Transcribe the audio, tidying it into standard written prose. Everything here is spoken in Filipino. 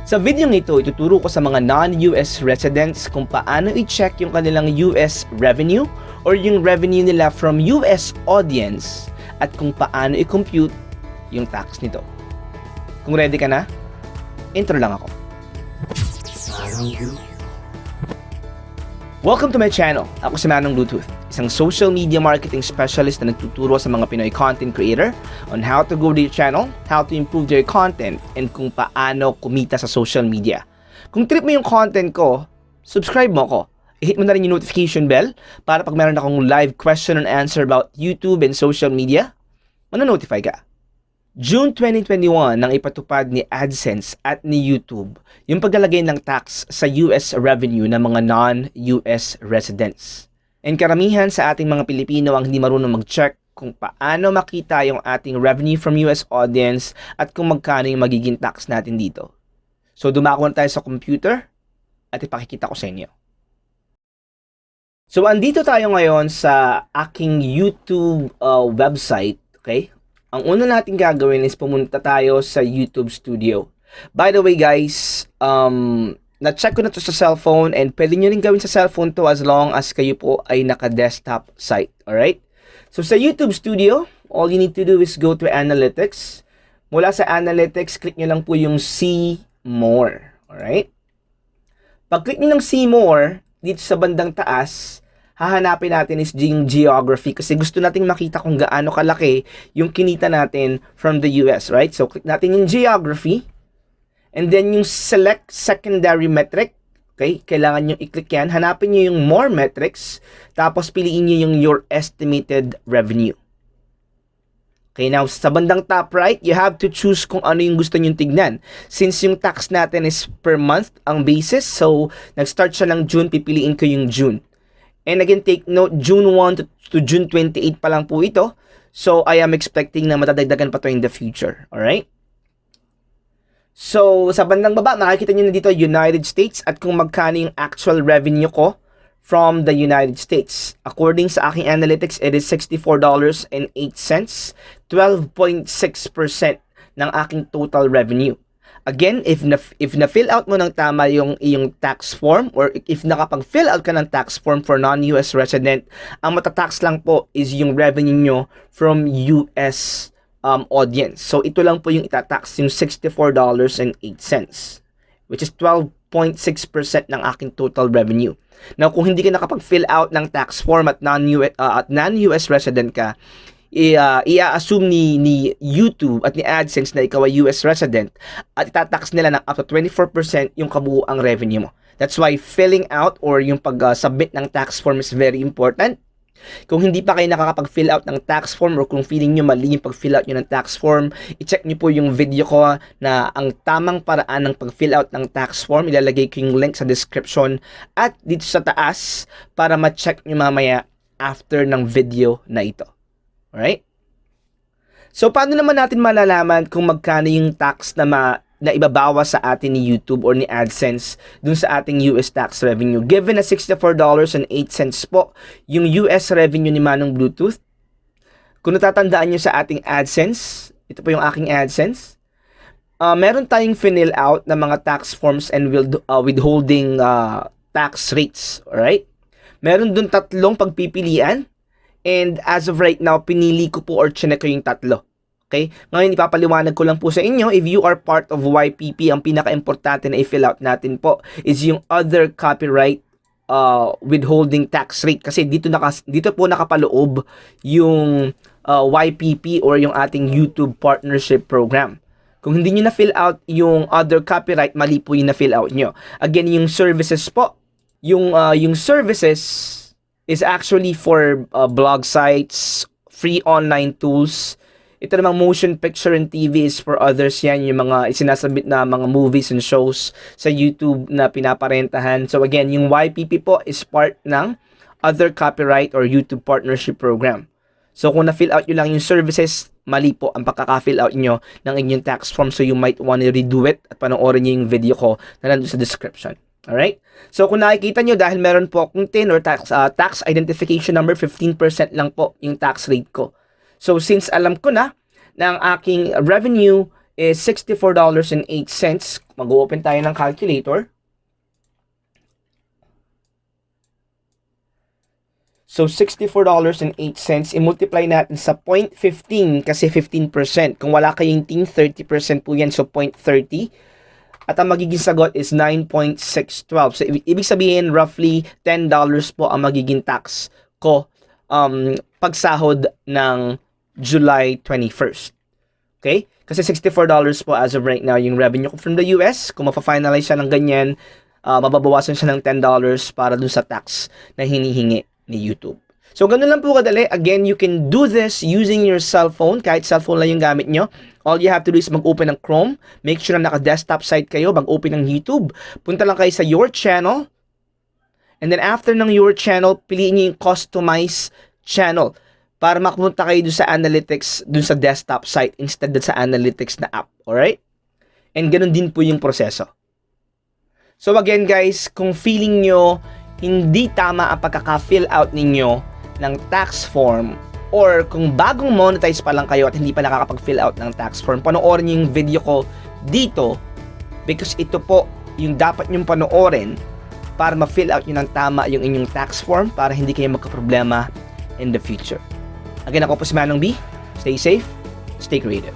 Sa video ito, ituturo ko sa mga non-US residents kung paano i-check yung kanilang US revenue or yung revenue nila from US audience at kung paano i-compute yung tax nito. Kung ready ka na, intro lang ako. Welcome to my channel. Ako si ManongB, isang social media marketing specialist na nagtuturo sa mga Pinoy content creator on how to grow their channel, how to improve their content, and kung paano kumita sa social media. Kung trip mo yung content ko, subscribe mo ako. I-hit mo na rin yung notification bell para pag meron akong live question and answer about YouTube and social media, manonotify ka. June 2021 nang ipatupad ni AdSense at ni YouTube yung paglalagay ng tax sa US revenue ng mga non-US residents. And karamihan sa ating mga Pilipino ang hindi marunong mag-check kung paano makita yung ating revenue from US audience at kung magkano yung magiging tax natin dito. So dumako na tayo sa computer at ipakikita ko sa inyo. So andito tayo ngayon sa aking YouTube website, okay? Ang una natin gagawin is pumunta tayo sa YouTube Studio. By the way guys, na-check ko na to sa cellphone and pwede nyo rin gawin sa cellphone to as long as kayo po ay naka-desktop site. Alright? So sa YouTube Studio, all you need to do is go to Analytics. Mula sa Analytics, click nyo lang po yung See More. Alright? Pag-click nyo ng See More, dito sa bandang taas, hahanapin natin is yung geography kasi gusto nating makita kung gaano kalaki yung kinita natin from the US, right? So, click natin yung geography and then yung select secondary metric, okay? Kailangan nyo i-click yan. Hanapin nyo yung more metrics tapos piliin nyo yung your estimated revenue. Okay, now sa bandang top right, you have to choose kung ano yung gusto nyo tignan. Since yung tax natin is per month ang basis, so nag-start siya ng June, pipiliin ko yung June. And again, take note, June 1 to June 28 pa lang po ito. So, I am expecting na matadagdagan pa to in the future. Alright? So, sa bandang baba, makikita nyo na dito United States at kung magkano yung actual revenue ko from the United States. According sa aking analytics, it is $64.08, 12.6% ng aking total revenue. Again, if na-fill out mo ng tama yung iyong tax form or if nakapag-fill out ka ng tax form for non-US resident, ang matatax lang po is yung revenue nyo from US audience. So, ito lang po yung itatax, yung $64.08, which is 12.6% ng aking total revenue. Now, kung hindi ka nakapag-fill out ng tax form at non-US resident ka, i-assume ni YouTube at ni AdSense na ikaw ay US resident at itatax nila ng up to 24% yung kabuuang revenue mo. That's why filling out or yung pag-submit ng tax form is very important. Kung hindi pa kayo nakakapag-fill out ng tax form or kung feeling nyo mali yung pag-fill out nyo ng tax form, i-check nyo po yung video ko na ang tamang paraan ng pag-fill out ng tax form. Ilalagay ko yung link sa description at dito sa taas para ma-check nyo mamaya after ng video na ito. Alright? So, paano naman natin malalaman kung magkano yung tax na ibabawas sa atin ni YouTube or ni AdSense dun sa ating US tax revenue? Given na $64.08 po yung US revenue ni ManongB, kung natatandaan nyo sa ating AdSense, ito po yung aking AdSense, meron tayong fill out na mga tax forms and withholding tax rates. Alright? Meron dun tatlong pagpipilian. And as of right now, pinili ko po or chinek ko yung tatlo. Okay? Ngayon, ipapaliwanag ko lang po sa inyo, if you are part of YPP, ang pinaka-importante na i-fill out natin po is yung other copyright withholding tax rate. Kasi dito po nakapaloob yung YPP or yung ating YouTube partnership program. Kung hindi nyo na-fill out yung other copyright, mali po yung na-fill out nyo. Again, yung services po, yung services is actually for blog sites, free online tools. Ito namang motion picture and TV is for others yan, yung mga isinasabit na mga movies and shows sa YouTube na pinaparentahan. So again, yung YPP po is part ng other copyright or YouTube partnership program. So kung na-fill out nyo lang yung services, mali po ang pagkaka-fill out nyo ng inyong tax form. So you might want to redo it at panoorin nyo yung video ko na nandun sa description. Alright? So, kung nakikita nyo, dahil meron po akong TIN or tax identification number, 15% lang po yung tax rate ko. So, since alam ko na ang aking revenue is $64.08, mag-open tayo ng calculator. So, $64.08, i-multiply natin sa 0.15 kasi 15%. Kung wala kayong team, 30% po yan, so 0.30. At ang magiging sagot is 9.612. So, ibig sabihin, roughly $10 po ang magiging tax ko pagsahod ng July 21st. Okay? Kasi $64 po as of right now yung revenue ko from the US. Kung mapafinalize siya ng ganyan, mababawasan siya ng $10 para dun sa tax na hinihingi ni YouTube. So, ganun lang po kadali. Again, you can do this using your cell phone. Kahit cellphone lang yung gamit nyo. All you have to do is mag-open ng Chrome. Make sure na naka-desktop site kayo. Mag-open ng YouTube. Punta lang kayo sa your channel. And then after ng your channel, piliin nyo yung customize channel para makapunta kayo dun sa analytics, dun sa desktop site instead dun sa analytics na app. Alright? And ganun din po yung proseso. So again guys, kung feeling nyo hindi tama ang pagkaka-fill out ninyo ng tax form, or kung bagong monetize pa lang kayo at hindi pa nakakapag-fill out ng tax form, panoorin nyo yung video ko dito because ito po yung dapat nyong panoorin para ma-fill out nyo ng tama yung inyong tax form para hindi kayo magka-problema in the future. Again, ako po si ManongB. Stay safe, stay creative.